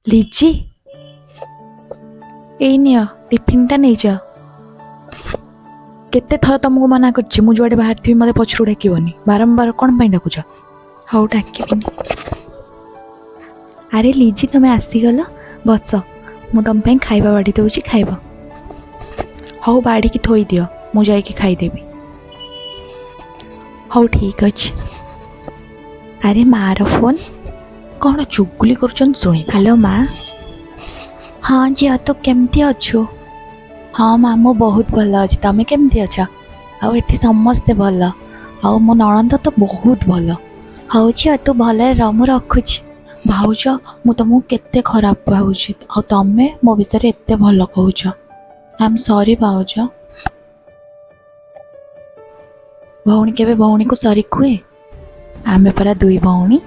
ଲିଜି ଏଇ ନିଅ ଟିଫିନଟା ନେଇଯାଅ। କେତେ ଥର ତମକୁ ମନା କରିଛି ମୁଁ ଯୁଆଡ଼େ ବାହାରିଥିବି ମୋତେ ପଛରୁ ଡାକିବନି, ବାରମ୍ବାର କ'ଣ ପାଇଁ ଡାକୁଛ? ହଉ ଡାକିବିନି। ଆରେ ଲିଜି ତମେ ଆସିଗଲ, ବସ, ମୁଁ ତମ ପାଇଁ ଖାଇବା ବାଢ଼ି ଦେଉଛି, ଖାଇବ। ହଉ ବାଢ଼ିକି ଥୋଇଦିଅ, ମୁଁ ଯାଇକି ଖାଇଦେବି। ହଉ ଠିକ୍ ଅଛି। ଆରେ ମାଆର ଫୋନ୍, କ'ଣ ଚୁଗୁଲି କରୁଛନ୍ତି ଶୁଣି। ହ୍ୟାଲୋ ମା। ହଁ ଝିଅ ତୁ କେମିତି ଅଛୁ? ହଁ ମା ମୁଁ ବହୁତ ଭଲ ଅଛି, ତମେ କେମିତି ଅଛ? ଆଉ ଏଠି ସମସ୍ତେ ଭଲ, ଆଉ ମୋ ନଣନ୍ଦ ତ ବହୁତ ଭଲ। ହଉ ଝିଅ ତୁ ଭଲରେ ରହ, ମୁଁ ରଖୁଛି। ଭାଉଜ ମୁଁ ତମକୁ କେତେ ଖରାପ ଭାବୁଛି, ଆଉ ତମେ ମୋ ବିଷୟରେ ଏତେ ଭଲ କହୁଛ। ଆଇ ଏମ୍ ସରି ଭାଉଜ। ଭଉଣୀ କେବେ ଭଉଣୀକୁ ସରି କୁହେ? ଆମେ ପରା ଦୁଇ ଭଉଣୀ।